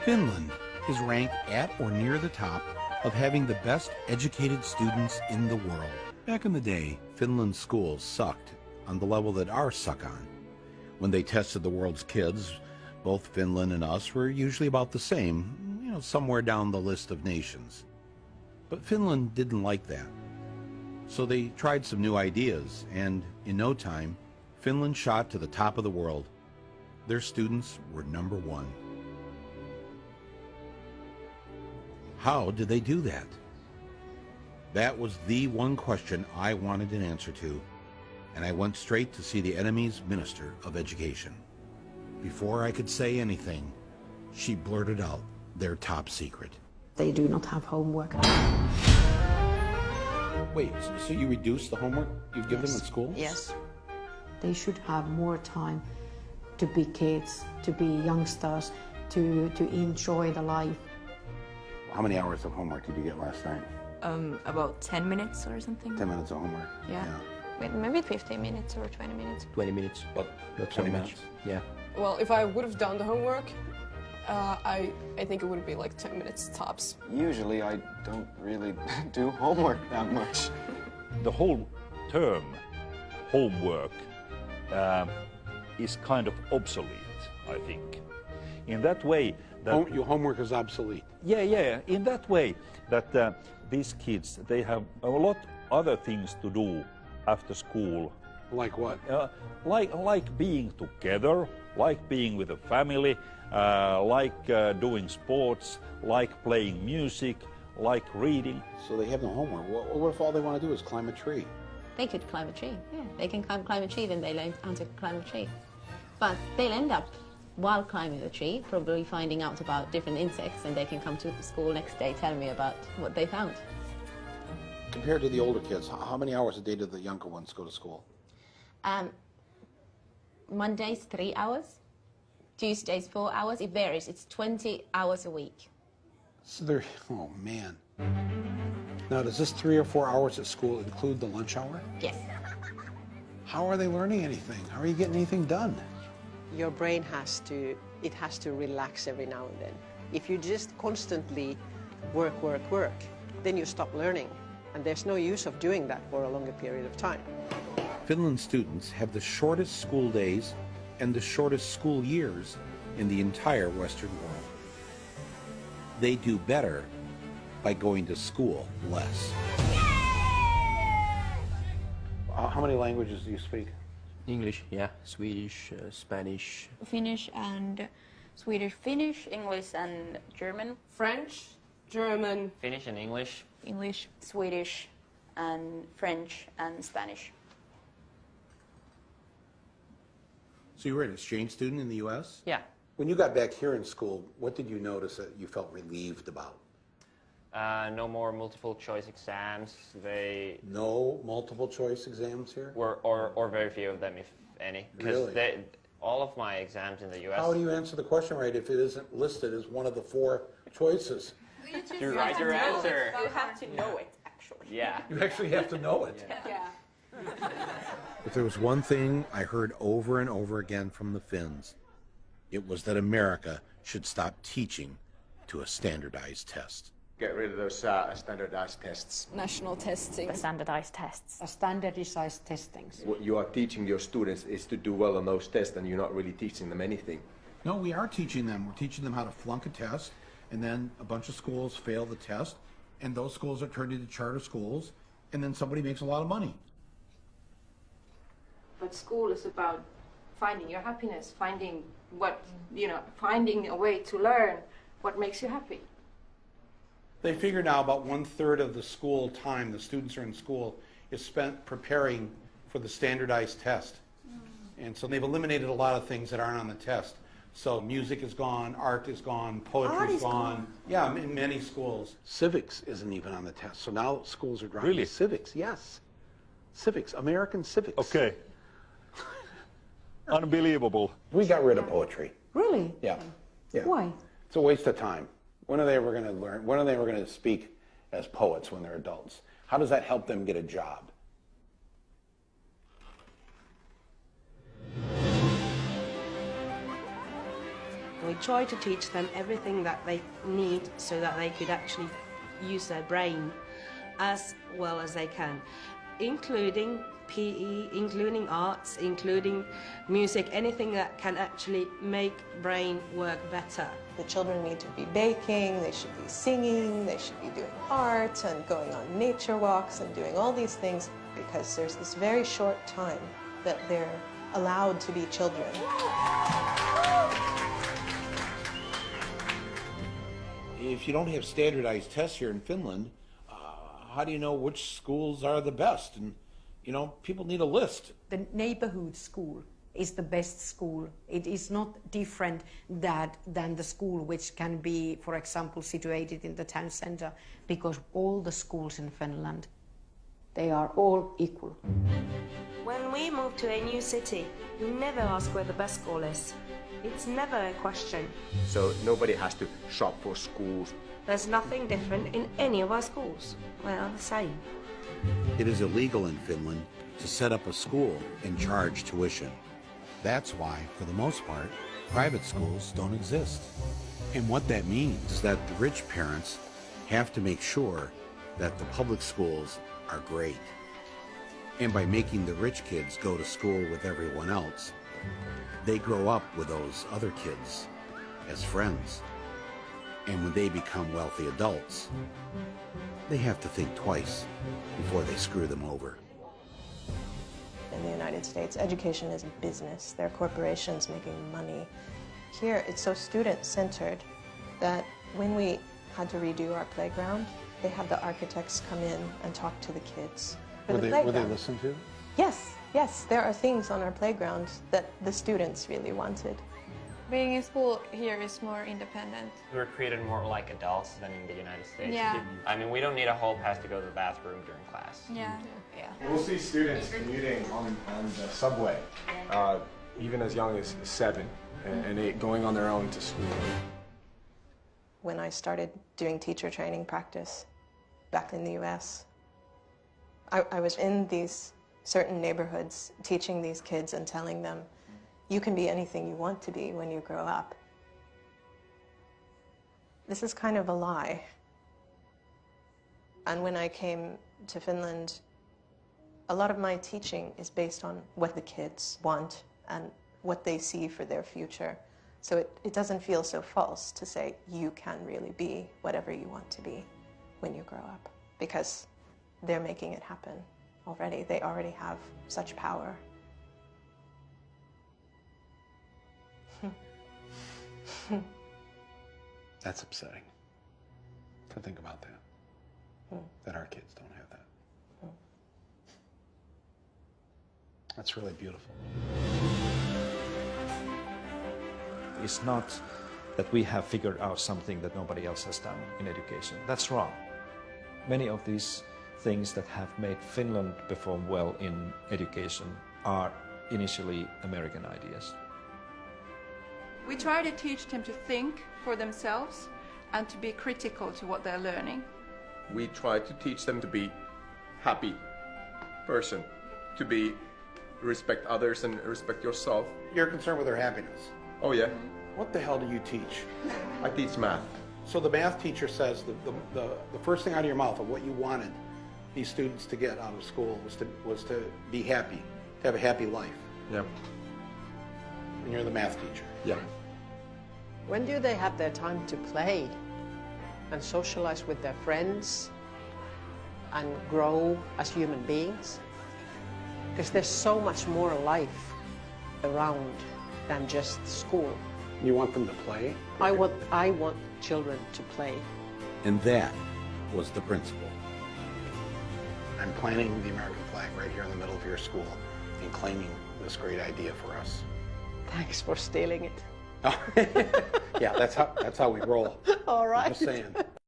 Finland is ranked at or near the top of having the best educated students in the world. Back in the day, Finland's schools sucked on the level that ours suck on. When they tested the world's kids, both Finland and us were usually about the same, somewhere down the list of nations. But Finland didn't like that. So they tried some new ideas, and in no time, Finland shot to the top of the world. Their students were #1. How did they do that? That was the one question I wanted an answer to, and I went straight to see the enemy's Minister of Education. Before I could say anything, she blurted out their top secret. They do not have homework. Wait, so you reduce the homework you give them in school? Yes. They should have more time to be kids, to be youngsters, to enjoy the life. How many hours of homework did you get last night? About 10 minutes or something. 10 minutes of homework? Yeah. Maybe 15 minutes or 20 minutes. 20 minutes. But Not 20 so much. minutes? Yeah. Well, if I would have done the homework, I think it would be like 10 minutes tops. Usually I don't really do homework that much. The whole term homework is kind of obsolete, I think. In that way that... Your homework is obsolete. Yeah. In that way that these kids, they have a lot other things to do after school. Like what? Like being together, like being with a family, like doing sports, like playing music, like reading. So they have no homework. What if all they want to do is climb a tree? They could climb a tree, yeah. They can climb a tree, then they learn how to climb a tree. But they'll end up, while climbing the tree, probably finding out about different insects, and they can come to school next day telling me about what they found. Compared to the older kids, how many hours a day do the younger ones go to school? Mondays, 3 hours. Tuesdays, 4 hours. It varies. It's 20 hours a week. So they're, oh man. Now, does this 3 or 4 hours at school include the lunch hour? Yes. How are they learning anything? How are you getting anything done? Your brain has to relax every now and then. If you just constantly work, then you stop learning. And there's no use of doing that for a longer period of time. Finland students have the shortest school days and the shortest school years in the entire Western world. They do better by going to school less. How many languages do you speak? English, yeah. Swedish, Spanish. Finnish and Swedish. Finnish, English and German. French, German. Finnish and English. English, Swedish and French and Spanish. So you were an exchange student in the U.S.? Yeah. When you got back here in school, what did you notice that you felt relieved about? No more multiple choice exams. No multiple choice exams here? Or very few of them, if any. Because Really? all of my exams in the U.S. How do you answer the question right if it isn't listed as one of the 4 choices? You write your answer. You have to know it, actually. Yeah. You actually have to know it. Yeah. If there was one thing I heard over and over again from the Finns, it was that America should stop teaching to a standardized test. Get rid of those standardized tests. National testing. The standardized tests. Standardized testings. What you are teaching your students is to do well on those tests, and you're not really teaching them anything. No, we are teaching them. We're teaching them how to flunk a test, and then a bunch of schools fail the test, and those schools are turned into charter schools, and then somebody makes a lot of money. But school is about finding your happiness, finding a way to learn what makes you happy. They figure now about 1/3 of the school time the students are in school is spent preparing for the standardized test. And so they've eliminated a lot of things that aren't on the test. So music is gone, art is gone, poetry is gone. Yeah, in many schools. Civics isn't even on the test. So now schools are dropping Really? civics. Yes. Civics, American civics. Okay. Unbelievable. We got rid of poetry. Really? Yeah. Why? It's a waste of time. When are they ever going to learn? When are they ever going to speak as poets when they're adults? How does that help them get a job? We try to teach them everything that they need so that they could actually use their brain as well as they can, including PE, including arts, including music, anything that can actually make brain work better. The children need to be baking, they should be singing, they should be doing art and going on nature walks and doing all these things, because there's this very short time that they're allowed to be children. If you don't have standardized tests here in Finland, how do you know which schools are the best? And, you know, people need a list. The neighborhood school is the best school. It is not different than the school which can be, for example, situated in the town center, because all the schools in Finland, they are all equal. When we move to a new city, we never ask where the best school is. It's never a question. So nobody has to shop for schools. There's nothing different in any of our schools. They are the same. It is illegal in Finland to set up a school and charge tuition. That's why, for the most part, private schools don't exist. And what that means is that the rich parents have to make sure that the public schools are great. And by making the rich kids go to school with everyone else, they grow up with those other kids as friends. And when they become wealthy adults, they have to think twice before they screw them over. In the United States, education is a business. They're corporations making money. Here, it's so student-centered that when we had to redo our playground, they had the architects come in and talk to the kids. Were they listened to? Yes, yes. There are things on our playground that the students really wanted. Being in school here is more independent. We're treated more like adults than in the United States. Yeah. I mean, we don't need a hall pass to go to the bathroom during class. Yeah. We'll see students commuting on the subway, even as young as 7 and 8, going on their own to school. When I started doing teacher training practice back in the US, I was in these certain neighborhoods teaching these kids and telling them, you can be anything you want to be when you grow up. This is kind of a lie. And when I came to Finland, a lot of my teaching is based on what the kids want and what they see for their future. So it doesn't feel so false to say you can really be whatever you want to be when you grow up, because they're making it happen already. They already have such power. That's upsetting to think about that, that our kids don't have that. That's really beautiful. It's not that we have figured out something that nobody else has done in education. That's wrong. Many of these things that have made Finland perform well in education are initially American ideas. We try to teach them to think for themselves and to be critical to what they're learning. We try to teach them to be happy person, to respect others and respect yourself. You're concerned with their happiness. Oh yeah. What the hell do you teach? I teach math. So the math teacher says the first thing out of your mouth of what you wanted these students to get out of school was to be happy, to have a happy life. Yeah. And you're the math teacher. Yeah. When do they have their time to play and socialize with their friends and grow as human beings? Because there's so much more life around than just school. You want them to play? I want children to play. And that was the principle. I'm planting the American flag right here in the middle of your school and claiming this great idea for us. Thanks for stealing it. Yeah, that's how we roll. All right. I'm just saying.